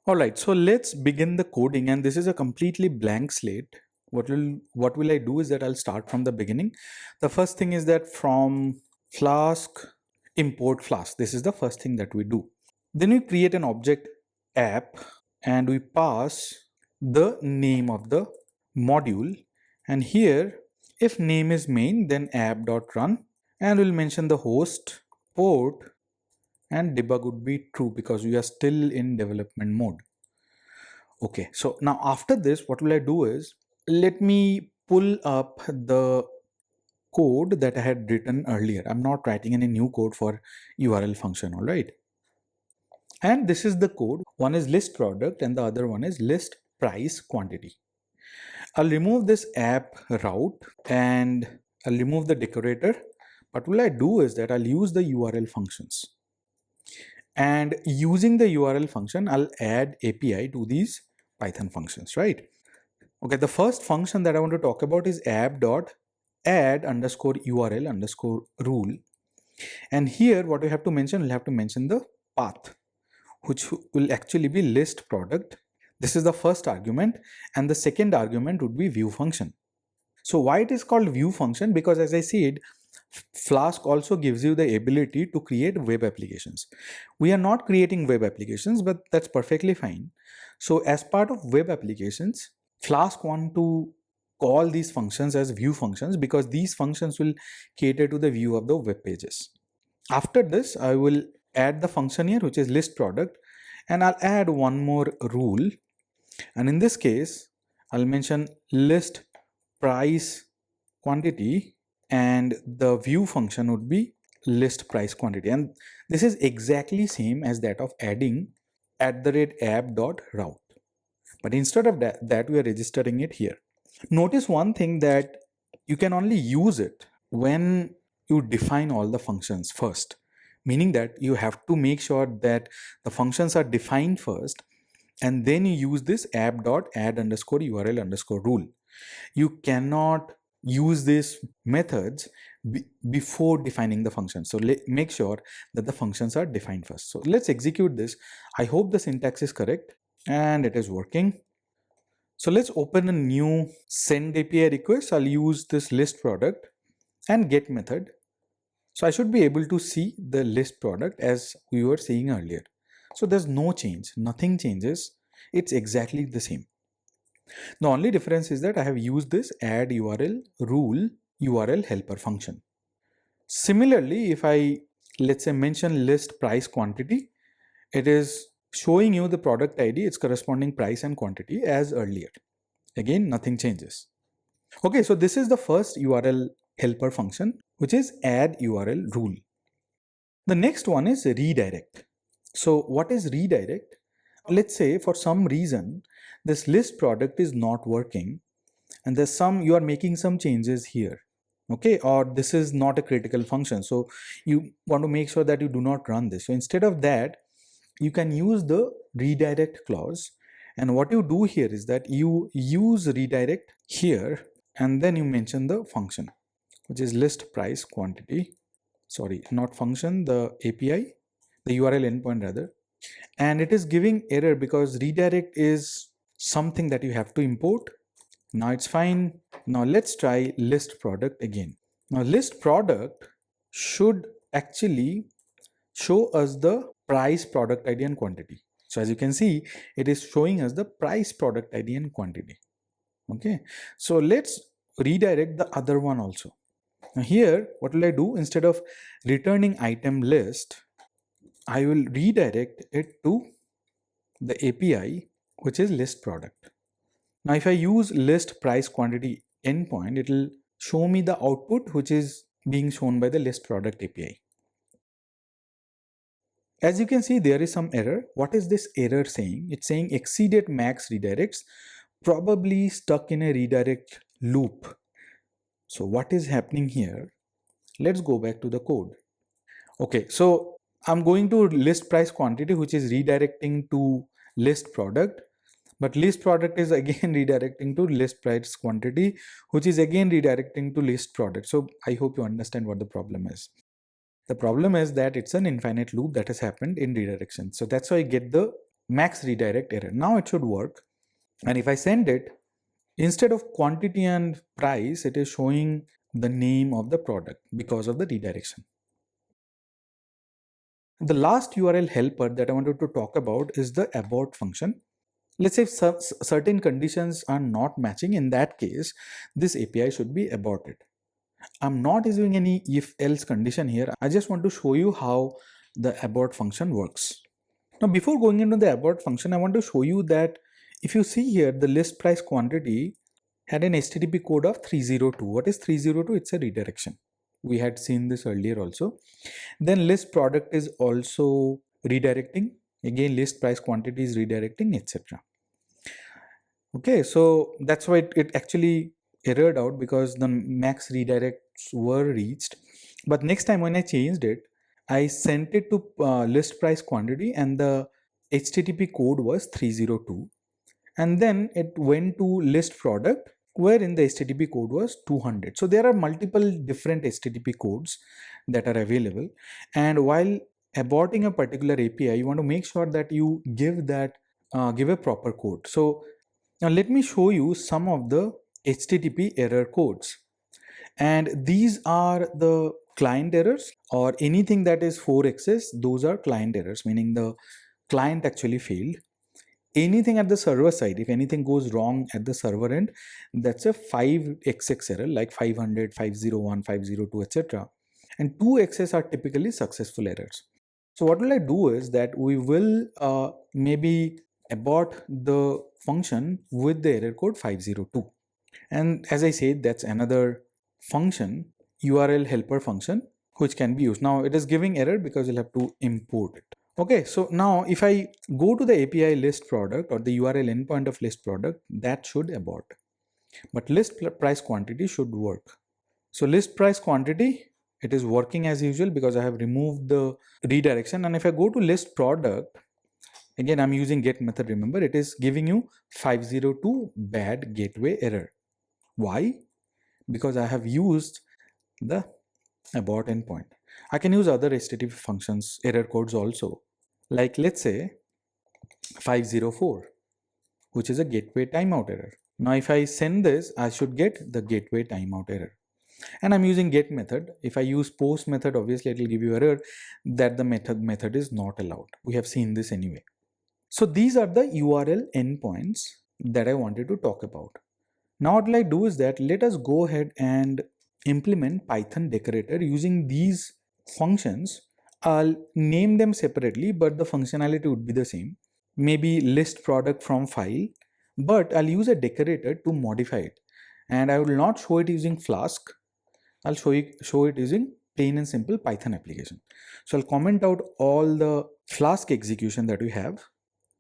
Alright, so let's begin the coding, and this is a completely blank slate. What will I do is that I'll start from the beginning. The first thing is that from Flask, import Flask. This is the first thing that we do. Then we create an object app and we pass the name of the module, and here if name is main, then app.run, and we'll mention the host, port, and debug would be true because we are still in development mode. Okay, so now after this, what will I do is, let me pull up the code that I had written earlier. I'm not writing any new code for URL function, all right? And this is the code. One is list product and the other one is list price quantity. I'll remove this app route and I'll remove the decorator. But what I do is that I'll use the URL functions. And using the URL function, I'll add API to these Python functions, right? Okay, the first function that I want to talk about is app.add_URL_rule. And here what we have to mention, we'll have to mention the path, which will actually be list product. This is the first argument, and the second argument would be view function. So why it is called view function? Because as I said, Flask also gives you the ability to create web applications. We are not creating web applications, but that's perfectly fine. So as part of web applications, Flask want to call these functions as view functions because these functions will cater to the view of the web pages. After this, I will add the function here, which is list product, and I'll add one more rule. And in this case, I'll mention list price quantity, and the view function would be list price quantity. And this is exactly same as that of adding @app.route. But instead of that, we are registering it here. Notice one thing, that you can only use it when you define all the functions first, meaning that you have to make sure that the functions are defined first, and then you use this app.add_URL_rule. You cannot use these methods before defining the function. So make sure that the functions are defined first. So let's execute this. I hope the syntax is correct and it is working. So let's open a new send API request. I'll use this list product and get method. So I should be able to see the list product as we were seeing earlier. So there's no change, nothing changes. It's exactly the same. The only difference is that I have used this add URL rule URL helper function. Similarly, if I, let's say, mention list price quantity, it is showing you the product ID, its corresponding price and quantity as earlier. Again, nothing changes. Okay, so this is the first URL helper function, which is add URL rule. The next one is redirect. So what is redirect? Let's say for some reason this list product is not working and you are making some changes here, okay, or this is not a critical function, so you want to make sure that you do not run this. So instead of that, you can use the redirect clause, and what you do here is that you use redirect here and then you mention the function, which is list price quantity, sorry, not function, the API, the URL endpoint rather. And it is giving error because redirect is something that you have to import. Now it's fine. Now let's try list product again. Now list product should actually show us the price, product ID and quantity. So as you can see, it is showing us the price, product ID and quantity. Okay, so let's redirect the other one also. Now here, what will I do? Instead of returning item list, I will redirect it to the API, which is list product. Now if I use list price quantity endpoint, it will show me the output which is being shown by the list product API. As you can see, there is some error. What is this error saying? It's saying exceeded max redirects, probably stuck in a redirect loop. So what is happening here? Let's go back to the code. Okay, so I'm going to list price quantity, which is redirecting to list product, but list product is again redirecting to list price quantity, which is again redirecting to list product. So I hope you understand what the problem is. The problem is that it's an infinite loop that has happened in redirection. So that's why I get the max redirect error. Now it should work. And if I send it, instead of quantity and price, it is showing the name of the product because of the redirection. The last URL helper that I wanted to talk about is the abort function. Let's say if certain conditions are not matching, in that case, this API should be aborted. I'm not using any if else condition here. I just want to show you how the abort function works. Now, before going into the abort function, I want to show you that if you see here, the list price quantity had an HTTP code of 302. What is 302? It's a redirection. We had seen this earlier also. Then list product is also redirecting. Again, list price quantity is redirecting, etc. Okay, so that's why it actually errored out, because the max redirects were reached. But next time when I changed it, I sent it to list price quantity and the HTTP code was 302. And then it went to list product wherein the HTTP code was 200. So there are multiple different HTTP codes that are available. And while aborting a particular API, you want to make sure that you give a proper code. So now let me show you some of the HTTP error codes. And these are the client errors, or anything that is 4xs, those are client errors, meaning the client actually failed. Anything at the server side, if anything goes wrong at the server end, that's a 5xx error, like 500, 501, 502, etc. And 2xs are typically successful errors. So what will I do is that we will maybe abort the function with the error code 502. And as I said, that's another function, URL helper function, which can be used. Now it is giving error because you'll have to import it. Okay, so now if I go to the API list product or the URL endpoint of list product, that should abort. But list price quantity should work. So list price quantity, it is working as usual because I have removed the redirection. And if I go to list product, again, I'm using get method, remember, it is giving you 502 bad gateway error. Why? Because I have used the abort endpoint. I can use other HTTP functions, error codes also. Like let's say 504, which is a gateway timeout error. Now if I send this, I should get the gateway timeout error. And I'm using get method. If I use post method, obviously it will give you error that the method is not allowed. We have seen this anyway. So these are the URL endpoints that I wanted to talk about. Now what I'll do is that let us go ahead and implement Python decorator using these functions. I'll name them separately, but the functionality would be the same. Maybe list product from file, but I'll use a decorator to modify it. And I will not show it using Flask. I'll show it using plain and simple Python application. So I'll comment out all the Flask execution that we have.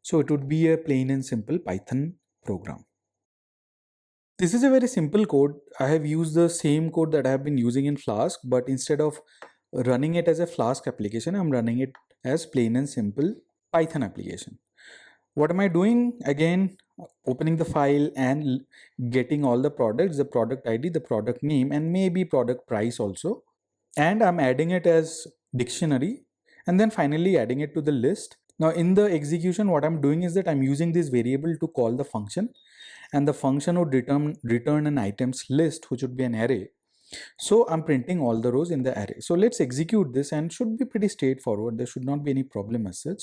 So it would be a plain and simple Python program. This is a very simple code. I have used the same code that I have been using in Flask, but instead of running it as a Flask application, I'm running it as plain and simple Python application. What am I doing? Again, opening the file and getting all the products, the product ID, the product name, and maybe product price also. And I'm adding it as dictionary, and then finally adding it to the list. Now in the execution, what I'm doing is that I'm using this variable to call the function, and the function would return an items list, which would be an array. So I'm printing all the rows in the array. So let's execute this, and should be pretty straightforward. There should not be any problem as such.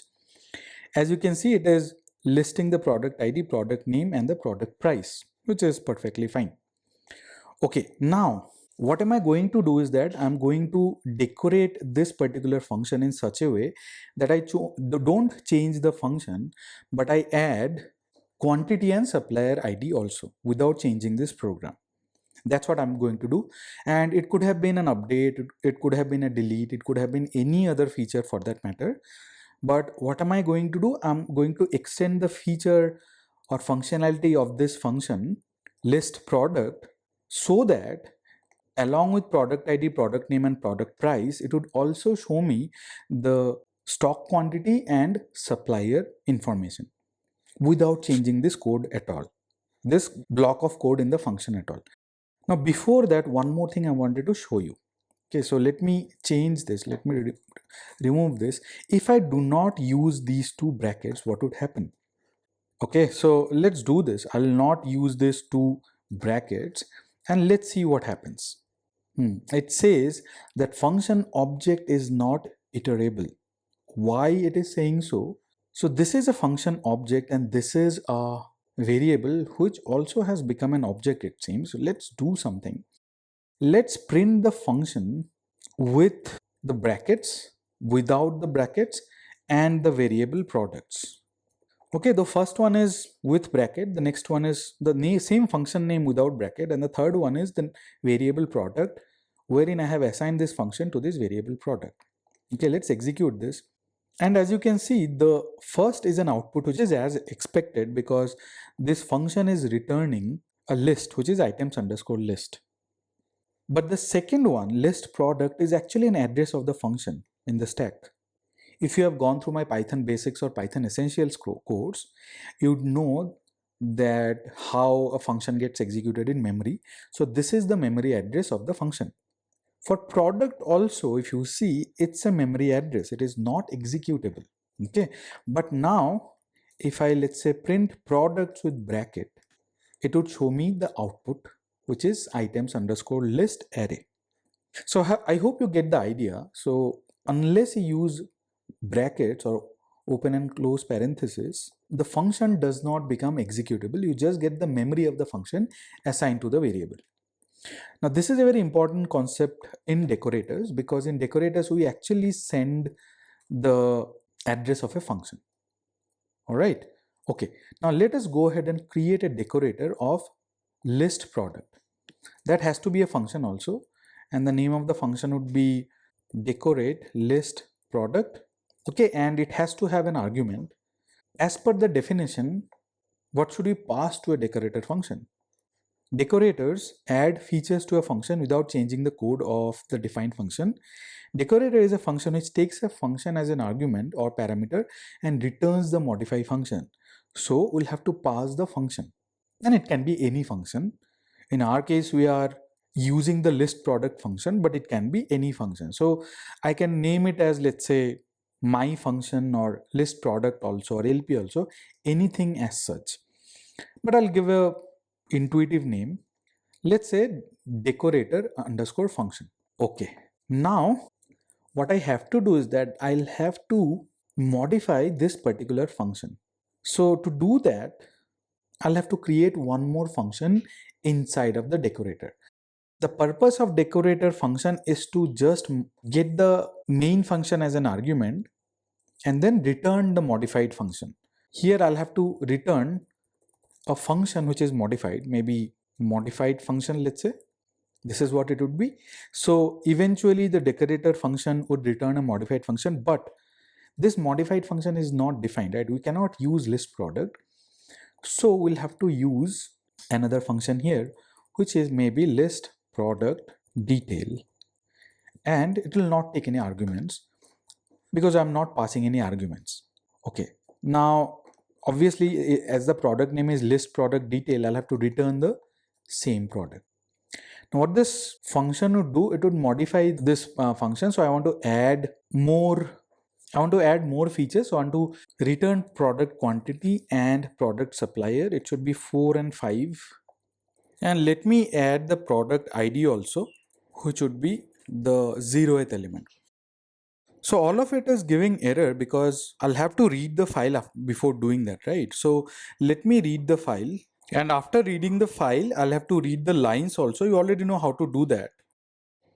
As you can see, it is listing the product ID, product name, and the product price, which is perfectly fine. Okay, now what am I going to do is that I'm going to decorate this particular function in such a way that I don't change the function, but I add quantity and supplier ID also without changing this program. That's what I'm going to do. And it could have been an update, it could have been a delete, it could have been any other feature for that matter. But what am I going to do? I'm going to extend the feature or functionality of this function list product, so that along with product ID, product name, and product price, it would also show me the stock quantity and supplier information without changing this code at all, this block of code in the function at all. Now before that, one more thing I wanted to show you. Okay, so let me change this. Let me remove this. If I do not use these two brackets, what would happen? Okay, so let's do this. I'll not use these two brackets and let's see what happens. It says that function object is not iterable. Why it is saying so? So this is a function object and this is a variable which also has become an object, it seems. So let's do something. Let's print the function with the brackets, without the brackets, and the variable products. Okay, the first one is with bracket, the next one is the same function name without bracket, and the third one is the variable product, wherein I have assigned this function to this variable product. Okay, let's execute this. And as you can see, the first is an output which is as expected because this function is returning a list which is items underscore list. But the second one, list product, is actually an address of the function in the stack. If you have gone through my Python basics or Python essentials course, you'd know that how a function gets executed in memory. So this is the memory address of the function. For product also, if you see, it's a memory address. It is not executable. Okay. But now, if I, let's say, print products with bracket, it would show me the output, which is items underscore list array. So I hope you get the idea. So unless you use brackets or open and close parenthesis, the function does not become executable. You just get the memory of the function assigned to the variable. Now this is a very important concept in decorators because in decorators we actually send the address of a function. All right. Okay. Now let us go ahead and create a decorator of list product. That has to be a function also, and the name of the function would be decorate list product. Okay, and it has to have an argument. As per the definition, what should we pass to a decorator function? Decorators add features to a function without changing the code of the defined function. Decorator is a function which takes a function as an argument or parameter and returns the modified function. So we'll have to pass the function, and it can be any function. In our case, we are using the list product function, but it can be any function. So I can name it as, let's say, my function or list product also or LP also, anything as such. But I'll give a intuitive name. Let's say decorator underscore function. Okay. Now what I have to do is that I'll have to modify this particular function. So to do that, I'll have to create one more function inside of the decorator. The purpose of decorator function is to just get the main function as an argument and then return the modified function. Here I'll have to return a function which is modified, maybe modified function, let's say. This is what it would be. So eventually the decorator function would return a modified function, but this modified function is not defined, right? We cannot use list product. So we'll have to use another function here, which is maybe list product detail, and it will not take any arguments because I'm not passing any arguments. Okay. Now, obviously, as the product name is list product detail, I'll have to return the same product. Now, what this function would do, it would modify this function. So I want to add more features. So I want to return product quantity and product supplier. It should be 4 and 5. And let me add the product ID also, which would be the 0th element. So all of it is giving error because I'll have to read the file before doing that, right? So let me read the file. And after reading the file, I'll have to read the lines also. You already know how to do that.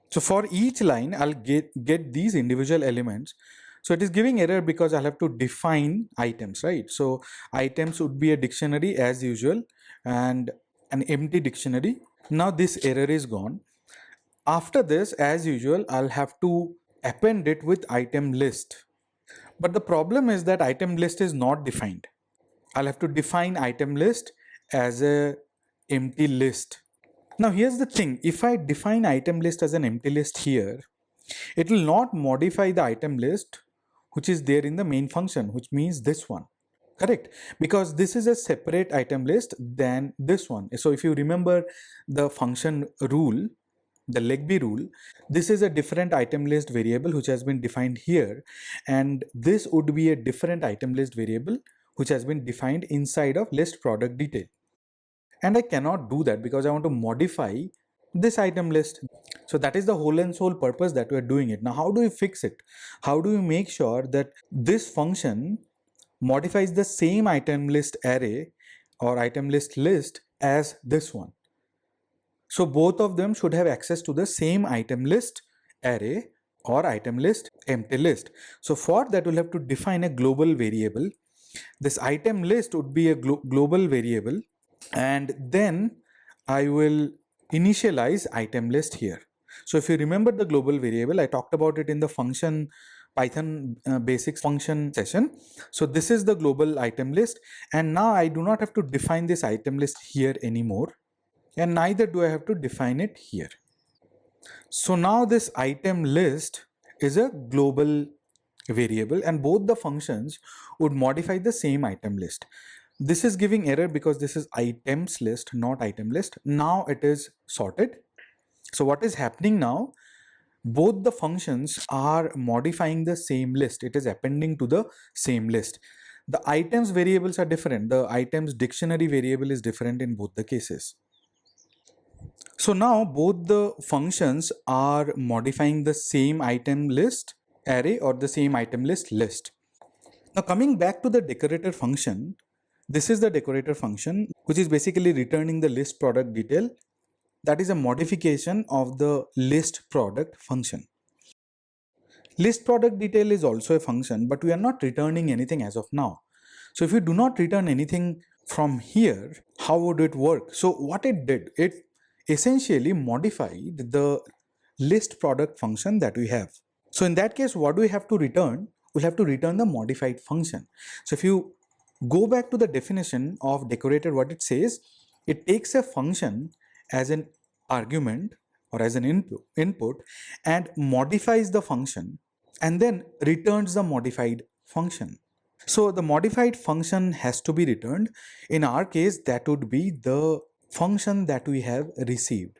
So for each line, I'll get these individual elements. So it is giving error because I'll have to define items, right? So items would be a dictionary as usual and an empty dictionary. Now this error is gone. After this, as usual, I'll have to append it with item list. But the problem is that item list is not defined. I'll have to define item list as a empty list. Now here's the thing, if I define item list as an empty list here, it will not modify the item list which is there in the main function, which means this one. Correct? Because this is a separate item list than this one. So if you remember the function rule, the legby rule, this is a different item list variable which has been defined here, and this would be a different item list variable which has been defined inside of list product detail. And I cannot do that because I want to modify this item list. So that is the whole and sole purpose that we are doing it. Now how do we fix it? How do we make sure that this function modifies the same item list array or item list as this one? So both of them should have access to the same item list array or item list empty list. So for that we'll have to define a global variable. This item list would be a global variable, and then I will initialize item list here. So if you remember the global variable, I talked about it in the function Python basics function session. So this is the global item list, and now I do not have to define this item list here anymore, and neither do I have to define it here. So now this item list is a global variable, and both the functions would modify the same item list. This is giving error because this is items list, not item list. Now it is sorted. So what is happening now? Both the functions are modifying the same list. It is appending to the same list. The items variables are different. The items dictionary variable is different in both the cases. So now both the functions are modifying the same item list array or the same item list. Now coming back to the decorator function, this is the decorator function which is basically returning the list product detail. That is a modification of the list product function. List product detail is also a function, but we are not returning anything as of now. So if we do not return anything from here, how would it work? So what it did, it essentially modified the list product function that we have. So in that case, what do we have to return? We'll have to return the modified function. So if you go back to the definition of decorator, what it says, it takes a function as an argument or as an input and modifies the function and then returns the modified function. So the modified function has to be returned. In our case, that would be the function that we have received.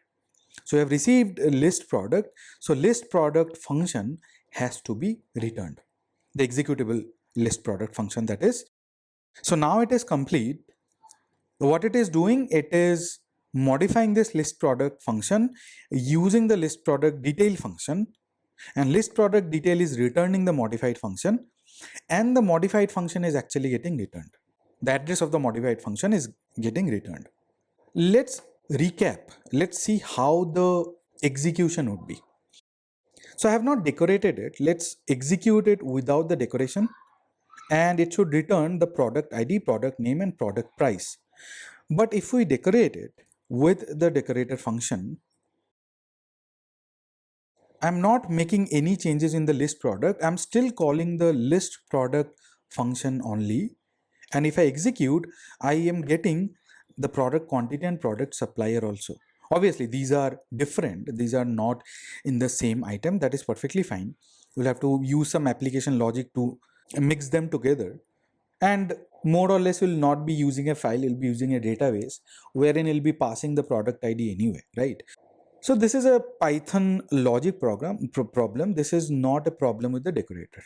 So we have received a list product. So list product function has to be returned. The executable list product function, that is. So now it is complete. What it is doing, it is modifying this list product function using the list product detail function, and list product detail is returning the modified function, and the modified function is actually getting returned. The address of the modified function is getting returned. Let's recap. Let's see how the execution would be. So I have not decorated it. Let's execute it without the decoration, and it should return the product ID, product name, and product price. But if we decorate it with the decorator function, I'm not making any changes in the list product. I'm still calling the list product function only. And if I execute, I am getting the product quantity and product supplier also. Obviously, these are different. These are not in the same item. That is perfectly fine. We'll have to use some application logic to mix them together. And more or less, we'll not be using a file. We'll be using a database wherein we'll be passing the product ID anyway, right? So this is a Python logic problem. This is not a problem with the decorator.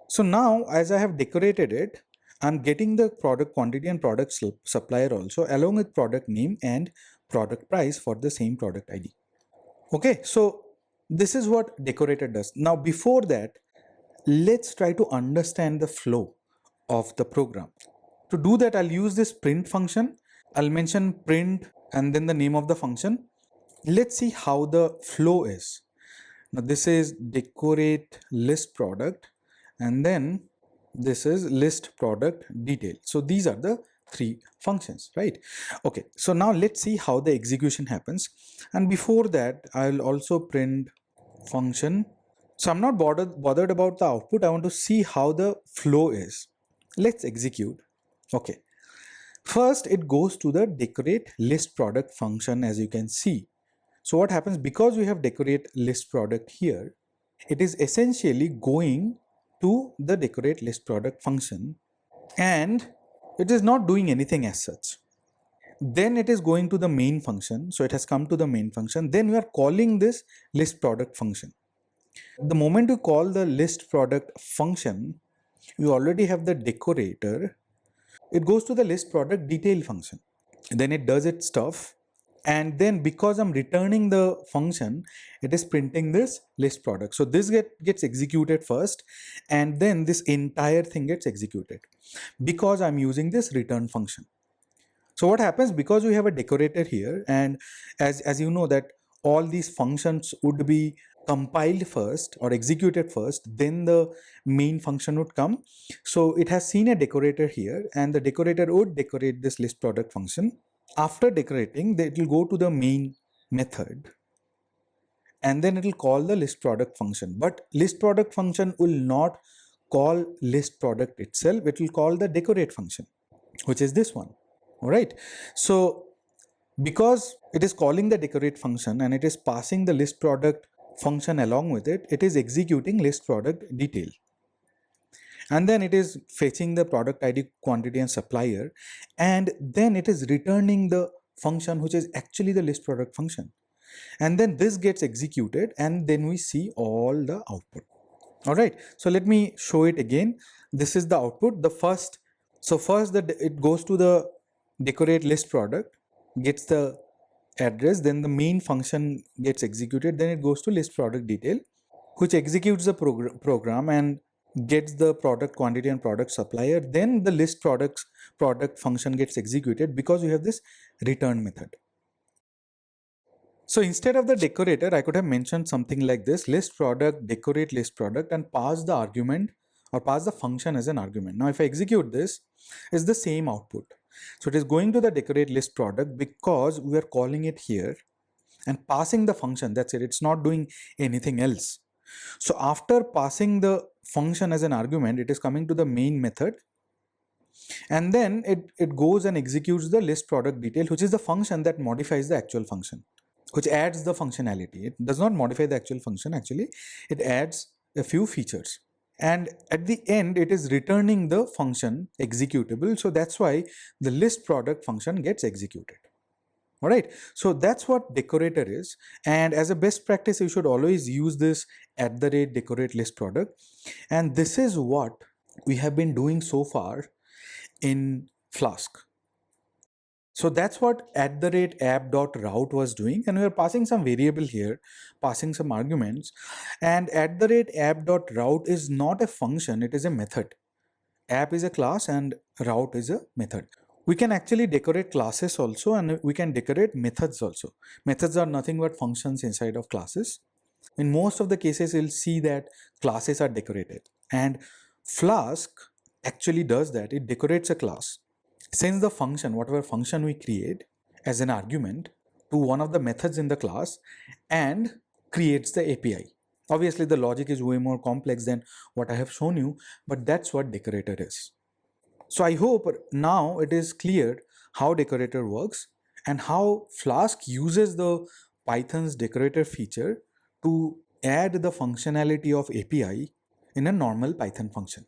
So now as I have decorated it, I'm getting the product quantity and product supplier also along with product name and product price for the same product ID. Okay, so this is what decorator does. Now before that, let's try to understand the flow of the program. To do that, I'll use this print function. I'll mention print and then the name of the function. Let's see how the flow is. Now this is decorate list product, and then this is list product detail. So these are the three functions, right? Okay, so now let's see how the execution happens. And before that, I'll also print function. So I'm not bothered about the output. I want to see how the flow is. Let's execute. Okay, first it goes to the decorate list product function, as you can see. So what happens, because we have decorate list product here, it is essentially going to the decorate list product function, and it is not doing anything as such. then it is going to the main function. So it has come to the main function. Then we are calling this list product function. The moment you call the list product function, you already have the decorator. It goes to the list product detail function. Then it does its stuff. And then because I'm returning the function, it is printing this list product. So this gets executed first, and then this entire thing gets executed because I'm using this return function. So what happens, because we have a decorator here, and as you know that all these functions would be compiled first or executed first, then the main function would come. So it has seen a decorator here, and the decorator would decorate this list product function. After decorating, it will go to the main method, and then it will call the list product function. But list product function will not call list product itself. It will call the decorate function, which is this one. All right. So because it is calling the decorate function and it is passing the list product function along with it, it is executing list product detail. And then it is fetching the product ID, quantity, and supplier. And then it is returning the function, which is actually the list product function. And then this gets executed, and then we see all the output. All right. So let me show it again. This is the output. First it goes to the decorate list product, gets the address, then the main function gets executed, then it goes to list product detail, which executes the program and gets the product quantity and product supplier. Then the list product function gets executed because we have this return method. So instead of the decorator, I could have mentioned something like this: list product, decorate list product, and pass the argument or pass the function as an argument. Now if I execute this, it's the same output. So it is going to the decorate list product because we are calling it here and passing the function. That's it. It's not doing anything else. So after passing the function as an argument, it is coming to the main method, and then it goes and executes the list product detail, which is the function that modifies the actual function, which adds the functionality. It does not modify the actual function, actually. It adds a few features. And at the end, it is returning the function executable. So that's why the list product function gets executed. All right. So that's what decorator is. And as a best practice, you should always use this @decorate list product. And this is what we have been doing so far in Flask. So that's what @app.route was doing, and we are passing some variable here, passing some arguments. And @app.route is not a function, it is a method. App is a class and route is a method. We can actually decorate classes also, and we can decorate methods also. Methods are nothing but functions inside of classes. In most of the cases, you'll see that classes are decorated, and Flask actually does that. It decorates a class, sends the function, whatever function we create, as an argument to one of the methods in the class, and creates the API. Obviously, the logic is way more complex than what I have shown you, but that's what decorator is. So I hope now it is clear how decorator works and how Flask uses the Python's decorator feature to add the functionality of API in a normal Python function.